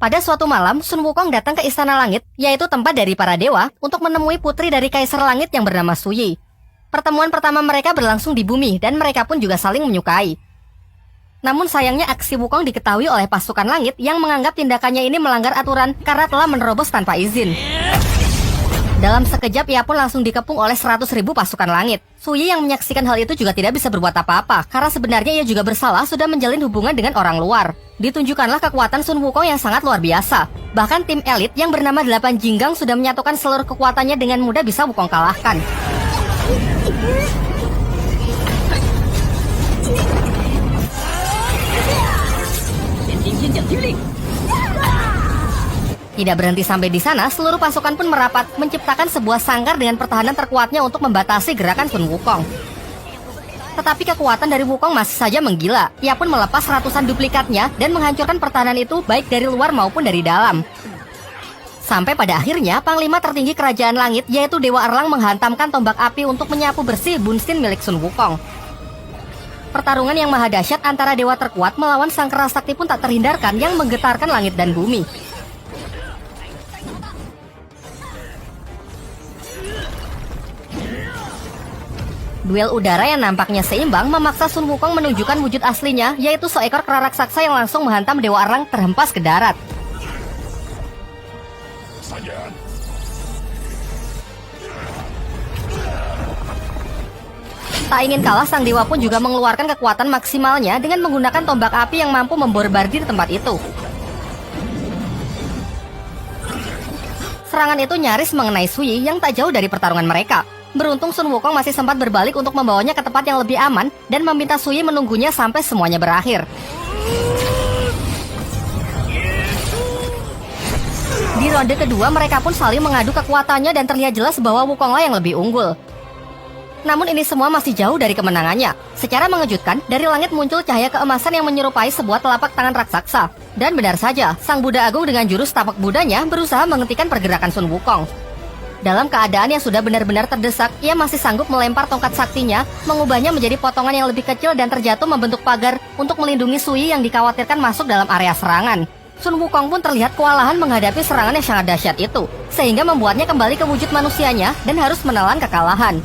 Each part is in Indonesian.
Pada suatu malam, Sun Wukong datang ke Istana Langit, yaitu tempat dari para dewa, untuk menemui putri dari Kaisar Langit yang bernama Su Yi. Pertemuan pertama mereka berlangsung di bumi, dan mereka pun juga saling menyukai. Namun sayangnya aksi Wukong diketahui oleh pasukan langit yang menganggap tindakannya ini melanggar aturan karena telah menerobos tanpa izin. Dalam sekejap ia pun langsung dikepung oleh 100.000 pasukan langit. Su Yi yang menyaksikan hal itu juga tidak bisa berbuat apa-apa, karena sebenarnya ia juga bersalah sudah menjalin hubungan dengan orang luar. Ditunjukkanlah kekuatan Sun Wukong yang sangat luar biasa. Bahkan tim elit yang bernama 8 Jinggang sudah menyatukan seluruh kekuatannya dengan mudah bisa Wukong kalahkan. Tidak berhenti sampai di sana, seluruh pasukan pun merapat, menciptakan sebuah sangkar dengan pertahanan terkuatnya untuk membatasi gerakan Sun Wukong. Tetapi kekuatan dari Wukong masih saja menggila. Ia pun melepas ratusan duplikatnya dan menghancurkan pertahanan itu baik dari luar maupun dari dalam. Sampai pada akhirnya, Panglima tertinggi Kerajaan Langit, yaitu Dewa Erlang menghantamkan tombak api untuk menyapu bersih Bunsin milik Sun Wukong. Pertarungan yang maha dahsyat antara dewa terkuat melawan sang kera sakti pun tak terhindarkan yang menggetarkan langit dan bumi. Duel udara yang nampaknya seimbang memaksa Sun Wukong menunjukkan wujud aslinya, yaitu seekor kera raksasa yang langsung menghantam Dewa Erlang terhempas ke darat. Tak ingin kalah, sang dewa pun juga mengeluarkan kekuatan maksimalnya dengan menggunakan tombak api yang mampu memborbardir tempat itu. Serangan itu nyaris mengenai Su Yi yang tak jauh dari pertarungan mereka. Beruntung Sun Wukong masih sempat berbalik untuk membawanya ke tempat yang lebih aman dan meminta Su Yi menunggunya sampai semuanya berakhir. Di ronde kedua mereka pun saling mengadu kekuatannya dan terlihat jelas bahwa Wukonglah yang lebih unggul. Namun ini semua masih jauh dari kemenangannya. Secara mengejutkan, dari langit muncul cahaya keemasan yang menyerupai sebuah telapak tangan raksasa. Dan benar saja, Sang Buddha Agung dengan jurus tapak Budanya berusaha menghentikan pergerakan Sun Wukong. Dalam keadaan yang sudah benar-benar terdesak, ia masih sanggup melempar tongkat saktinya, mengubahnya menjadi potongan yang lebih kecil dan terjatuh membentuk pagar untuk melindungi Su Yi yang dikhawatirkan masuk dalam area serangan. Sun Wukong pun terlihat kewalahan menghadapi serangan yang sangat dahsyat itu, sehingga membuatnya kembali ke wujud manusianya dan harus menelan kekalahan.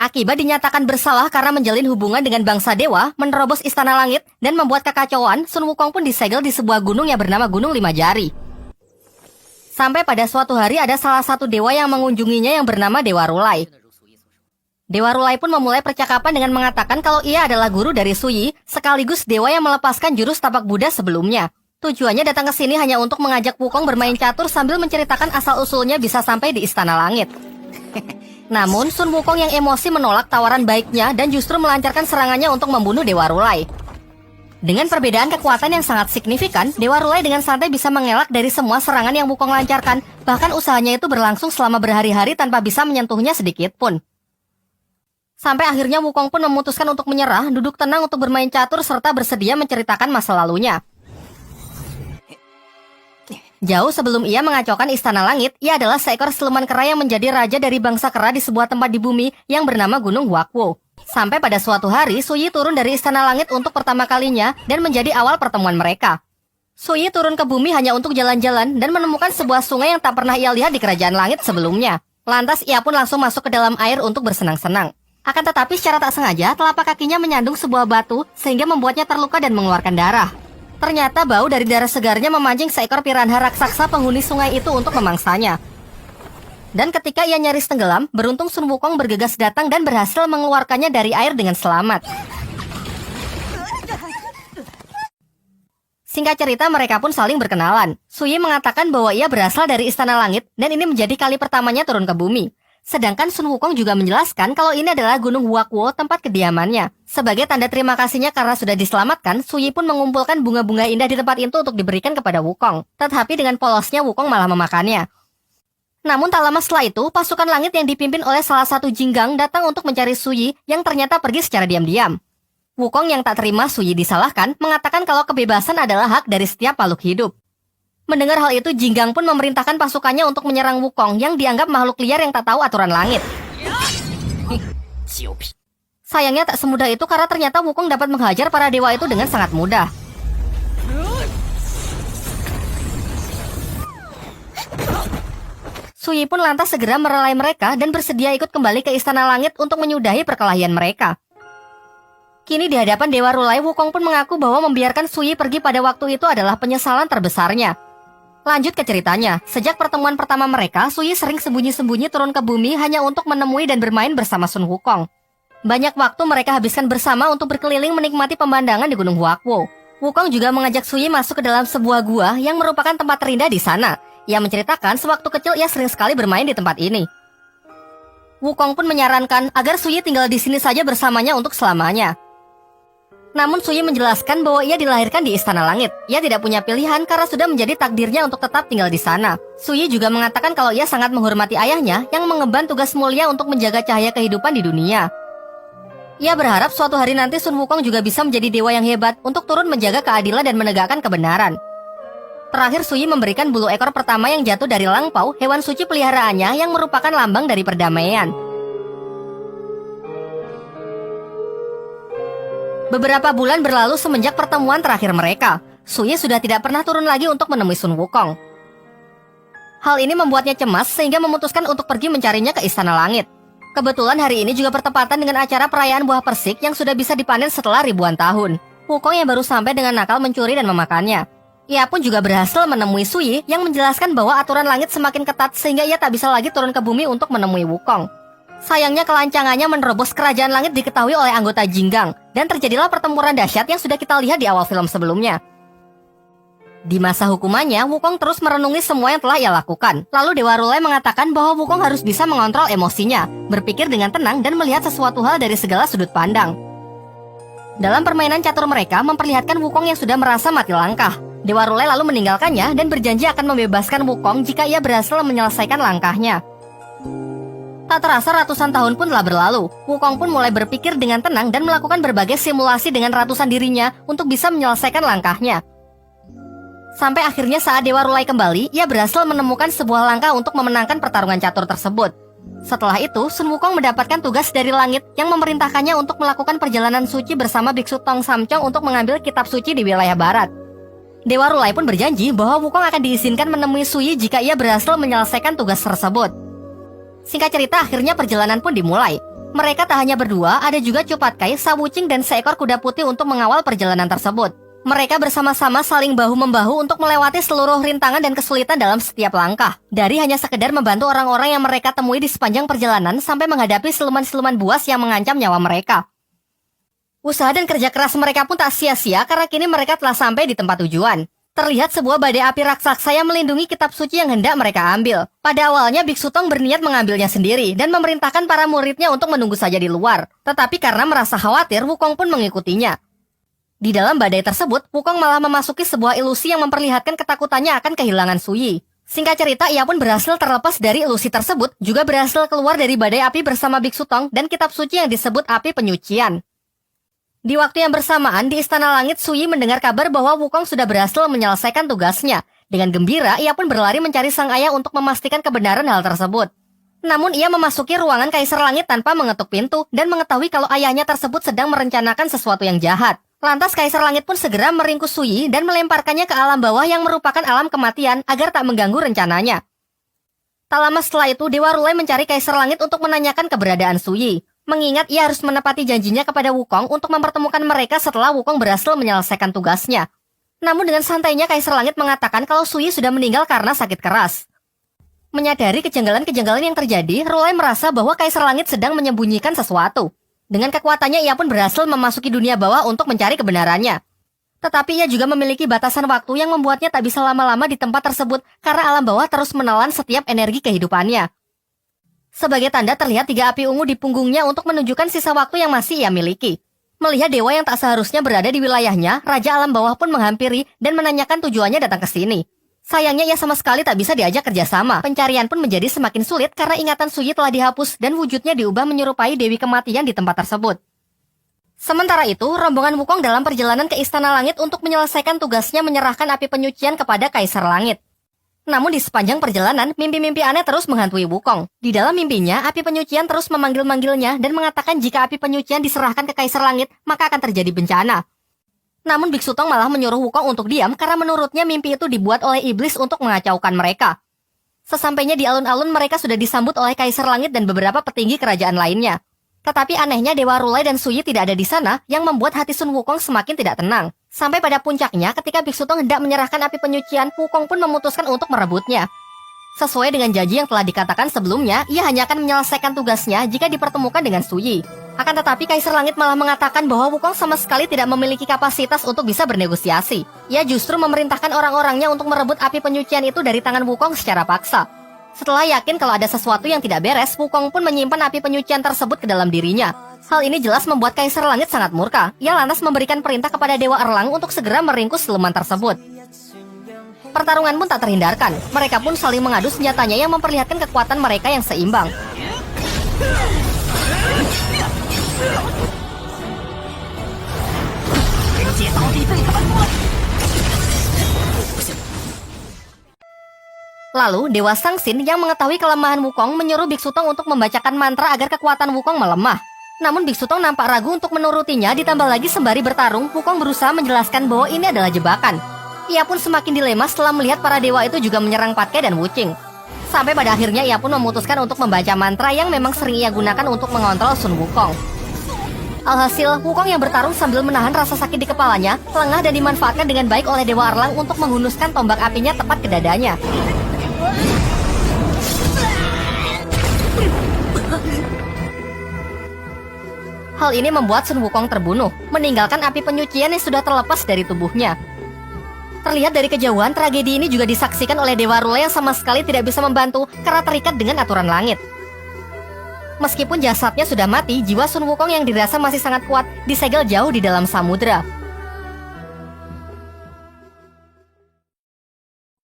Akibat dinyatakan bersalah karena menjalin hubungan dengan bangsa dewa, menerobos istana langit, dan membuat kekacauan, Sun Wukong pun disegel di sebuah gunung yang bernama Gunung Lima Jari. Sampai pada suatu hari ada salah satu dewa yang mengunjunginya yang bernama Dewa Rulai. Dewa Rulai pun memulai percakapan dengan mengatakan kalau ia adalah guru dari Su Yi, sekaligus dewa yang melepaskan jurus tapak Buddha sebelumnya. Tujuannya datang ke sini hanya untuk mengajak Wukong bermain catur sambil menceritakan asal-usulnya bisa sampai di istana langit. Namun, Sun Wukong yang emosi menolak tawaran baiknya dan justru melancarkan serangannya untuk membunuh Dewa Rulai. Dengan perbedaan kekuatan yang sangat signifikan, Dewa Rulai dengan santai bisa mengelak dari semua serangan yang Wukong lancarkan, bahkan usahanya itu berlangsung selama berhari-hari tanpa bisa menyentuhnya sedikit pun. Sampai akhirnya Wukong pun memutuskan untuk menyerah, duduk tenang untuk bermain catur serta bersedia menceritakan masa lalunya. Jauh sebelum ia mengacaukan istana langit, ia adalah seekor siluman kera yang menjadi raja dari bangsa kera di sebuah tempat di bumi yang bernama Gunung Huakwo. Sampai pada suatu hari, Su Yi turun dari istana langit untuk pertama kalinya dan menjadi awal pertemuan mereka. Su Yi turun ke bumi hanya untuk jalan-jalan dan menemukan sebuah sungai yang tak pernah ia lihat di kerajaan langit sebelumnya. Lantas ia pun langsung masuk ke dalam air untuk bersenang-senang. Akan tetapi secara tak sengaja, telapak kakinya menyandung sebuah batu sehingga membuatnya terluka dan mengeluarkan darah. Ternyata bau dari darah segarnya memancing seekor piranha raksasa penghuni sungai itu untuk memangsanya. Dan ketika ia nyaris tenggelam, beruntung Sun Wukong bergegas datang dan berhasil mengeluarkannya dari air dengan selamat. Singkat cerita, mereka pun saling berkenalan. Su Yi mengatakan bahwa ia berasal dari istana langit dan ini menjadi kali pertamanya turun ke bumi. Sedangkan Sun Wukong juga menjelaskan kalau ini adalah Gunung Huakwo, tempat kediamannya. Sebagai tanda terima kasihnya karena sudah diselamatkan, Su Yi pun mengumpulkan bunga-bunga indah di tempat itu untuk diberikan kepada Wukong. Tetapi dengan polosnya Wukong malah memakannya. Namun tak lama setelah itu, pasukan langit yang dipimpin oleh salah satu Jinggang datang untuk mencari Su Yi yang ternyata pergi secara diam-diam. Wukong yang tak terima Su Yi disalahkan, mengatakan kalau kebebasan adalah hak dari setiap makhluk hidup. Mendengar hal itu, Jinggang pun memerintahkan pasukannya untuk menyerang Wukong yang dianggap makhluk liar yang tak tahu aturan langit. Sayangnya tak semudah itu karena ternyata Wukong dapat menghajar para dewa itu dengan sangat mudah. Suyi pun lantas segera merelai mereka dan bersedia ikut kembali ke Istana Langit untuk menyudahi perkelahian mereka. Kini di hadapan Dewa Rulai, Wukong pun mengaku bahwa membiarkan Suyi pergi pada waktu itu adalah penyesalan terbesarnya. Lanjut ke ceritanya, sejak pertemuan pertama mereka, Suyi sering sembunyi-sembunyi turun ke bumi hanya untuk menemui dan bermain bersama Sun Wukong. Banyak waktu mereka habiskan bersama untuk berkeliling menikmati pemandangan di Gunung Huakwo. Wukong juga mengajak Suyi masuk ke dalam sebuah gua yang merupakan tempat terindah di sana. Ia menceritakan sewaktu kecil ia sering sekali bermain di tempat ini. Wukong pun menyarankan agar Suyi tinggal di sini saja bersamanya untuk selamanya. Namun Suyi menjelaskan bahwa ia dilahirkan di Istana Langit. Ia tidak punya pilihan karena sudah menjadi takdirnya untuk tetap tinggal di sana. Suyi juga mengatakan kalau ia sangat menghormati ayahnya yang mengemban tugas mulia untuk menjaga cahaya kehidupan di dunia. Ia berharap suatu hari nanti Sun Wukong juga bisa menjadi dewa yang hebat untuk turun menjaga keadilan dan menegakkan kebenaran. Terakhir Suyi memberikan bulu ekor pertama yang jatuh dari Langpao, hewan suci peliharaannya yang merupakan lambang dari perdamaian. Beberapa bulan berlalu semenjak pertemuan terakhir mereka. Suyi sudah tidak pernah turun lagi untuk menemui Sun Wukong. Hal ini membuatnya cemas sehingga memutuskan untuk pergi mencarinya ke Istana Langit. Kebetulan hari ini juga bertepatan dengan acara perayaan buah persik yang sudah bisa dipanen setelah ribuan tahun. Wukong yang baru sampai dengan nakal mencuri dan memakannya. Ia pun juga berhasil menemui Suyi yang menjelaskan bahwa aturan langit semakin ketat sehingga ia tak bisa lagi turun ke bumi untuk menemui Wukong. Sayangnya kelancangannya menerobos kerajaan langit diketahui oleh anggota Jinggang, dan terjadilah pertempuran dahsyat yang sudah kita lihat di awal film sebelumnya. Di masa hukumannya, Wukong terus merenungi semua yang telah ia lakukan. Lalu Dewa Rulai mengatakan bahwa Wukong harus bisa mengontrol emosinya, berpikir dengan tenang dan melihat sesuatu hal dari segala sudut pandang. Dalam permainan catur mereka memperlihatkan Wukong yang sudah merasa mati langkah. Dewa Rulai lalu meninggalkannya dan berjanji akan membebaskan Wukong jika ia berhasil menyelesaikan langkahnya. Tak terasa ratusan tahun pun telah berlalu. Wukong pun mulai berpikir dengan tenang dan melakukan berbagai simulasi dengan ratusan dirinya untuk bisa menyelesaikan langkahnya. Sampai akhirnya saat Dewa Rulai kembali, ia berhasil menemukan sebuah langkah untuk memenangkan pertarungan catur tersebut. Setelah itu, Sun Wukong mendapatkan tugas dari langit yang memerintahkannya untuk melakukan perjalanan suci bersama Biksu Tong Samcong untuk mengambil kitab suci di wilayah barat. Dewa Rulai pun berjanji bahwa Wukong akan diizinkan menemui Suyi jika ia berhasil menyelesaikan tugas tersebut. Singkat cerita, akhirnya perjalanan pun dimulai. Mereka tak hanya berdua, ada juga Cupat Kai, Sa Wuqing, dan seekor kuda putih untuk mengawal perjalanan tersebut. Mereka bersama-sama saling bahu-membahu untuk melewati seluruh rintangan dan kesulitan dalam setiap langkah. Dari hanya sekedar membantu orang-orang yang mereka temui di sepanjang perjalanan sampai menghadapi siluman-siluman buas yang mengancam nyawa mereka. Usaha dan kerja keras mereka pun tak sia-sia karena kini mereka telah sampai di tempat tujuan. Terlihat sebuah badai api raksasa yang melindungi kitab suci yang hendak mereka ambil. Pada awalnya Biksu Tong berniat mengambilnya sendiri dan memerintahkan para muridnya untuk menunggu saja di luar. Tetapi karena merasa khawatir, Wukong pun mengikutinya. Di dalam badai tersebut, Wukong malah memasuki sebuah ilusi yang memperlihatkan ketakutannya akan kehilangan Suyi. Singkat cerita, ia pun berhasil terlepas dari ilusi tersebut, juga berhasil keluar dari badai api bersama Biksu Tong dan kitab suci yang disebut api penyucian. Di waktu yang bersamaan, di Istana Langit, Suyi mendengar kabar bahwa Wukong sudah berhasil menyelesaikan tugasnya. Dengan gembira, ia pun berlari mencari sang ayah untuk memastikan kebenaran hal tersebut. Namun ia memasuki ruangan Kaisar Langit tanpa mengetuk pintu dan mengetahui kalau ayahnya tersebut sedang merencanakan sesuatu yang jahat. Lantas Kaisar Langit pun segera meringkus Suyi dan melemparkannya ke alam bawah yang merupakan alam kematian agar tak mengganggu rencananya. Tak lama setelah itu, Dewa Rulai mencari Kaisar Langit untuk menanyakan keberadaan Suyi. Mengingat ia harus menepati janjinya kepada Wukong untuk mempertemukan mereka setelah Wukong berhasil menyelesaikan tugasnya. Namun dengan santainya Kaisar Langit mengatakan kalau Suyi sudah meninggal karena sakit keras. Menyadari kejanggalan-kejanggalan yang terjadi, Rulai merasa bahwa Kaisar Langit sedang menyembunyikan sesuatu. Dengan kekuatannya ia pun berhasil memasuki dunia bawah untuk mencari kebenarannya. Tetapi ia juga memiliki batasan waktu yang membuatnya tak bisa lama-lama di tempat tersebut karena alam bawah terus menelan setiap energi kehidupannya. Sebagai tanda terlihat 3 api ungu di punggungnya untuk menunjukkan sisa waktu yang masih ia miliki. Melihat dewa yang tak seharusnya berada di wilayahnya, Raja Alam Bawah pun menghampiri dan menanyakan tujuannya datang ke sini. Sayangnya ia sama sekali tak bisa diajak kerjasama. Pencarian pun menjadi semakin sulit karena ingatan Suyi telah dihapus dan wujudnya diubah menyerupai Dewi Kematian di tempat tersebut. Sementara itu, rombongan Wukong dalam perjalanan ke Istana Langit untuk menyelesaikan tugasnya menyerahkan api penyucian kepada Kaisar Langit. Namun di sepanjang perjalanan, mimpi-mimpi aneh terus menghantui Wukong. Di dalam mimpinya, api penyucian terus memanggil-manggilnya dan mengatakan jika api penyucian diserahkan ke Kaisar Langit, maka akan terjadi bencana. Namun Biksu Tong malah menyuruh Wukong untuk diam karena menurutnya mimpi itu dibuat oleh iblis untuk mengacaukan mereka. Sesampainya di alun-alun, mereka sudah disambut oleh Kaisar Langit dan beberapa petinggi kerajaan lainnya. Tetapi anehnya Dewa Rulai dan Suyi tidak ada di sana, yang membuat hati Sun Wukong semakin tidak tenang. Sampai pada puncaknya, ketika Biksu Tong hendak menyerahkan api penyucian, Wukong pun memutuskan untuk merebutnya. Sesuai dengan janji yang telah dikatakan sebelumnya, ia hanya akan menyelesaikan tugasnya jika dipertemukan dengan Suyi. Akan tetapi Kaisar Langit malah mengatakan bahwa Wukong sama sekali tidak memiliki kapasitas untuk bisa bernegosiasi. Ia justru memerintahkan orang-orangnya untuk merebut api penyucian itu dari tangan Wukong secara paksa. Setelah yakin kalau ada sesuatu yang tidak beres, Wukong pun menyimpan api penyucian tersebut ke dalam dirinya. Hal ini jelas membuat Kaisar Langit sangat murka. Ia lantas memberikan perintah kepada Dewa Erlang untuk segera meringkus siluman tersebut. Pertarungan pun tak terhindarkan. Mereka pun saling mengadu senjatanya yang memperlihatkan kekuatan mereka yang seimbang. Lalu, Dewa Sangsin yang mengetahui kelemahan Wukong menyuruh Biksu Tong untuk membacakan mantra agar kekuatan Wukong melemah. Namun Biksu Tong nampak ragu untuk menurutinya, ditambah lagi sembari bertarung, Wukong berusaha menjelaskan bahwa ini adalah jebakan. Ia pun semakin dilema setelah melihat para dewa itu juga menyerang Patke dan Wuching. Sampai pada akhirnya ia pun memutuskan untuk membaca mantra yang memang sering ia gunakan untuk mengontrol Sun Wukong. Alhasil, Wukong yang bertarung sambil menahan rasa sakit di kepalanya, lengah dan dimanfaatkan dengan baik oleh Dewa Erlang untuk menghunuskan tombak apinya tepat ke dadanya. Hal ini membuat Sun Wukong terbunuh, meninggalkan api penyucian yang sudah terlepas dari tubuhnya. Terlihat dari kejauhan, tragedi ini juga disaksikan oleh Dewa Rulai yang sama sekali tidak bisa membantu karena terikat dengan aturan langit. Meskipun jasadnya sudah mati, jiwa Sun Wukong yang dirasa masih sangat kuat disegel jauh di dalam samudera.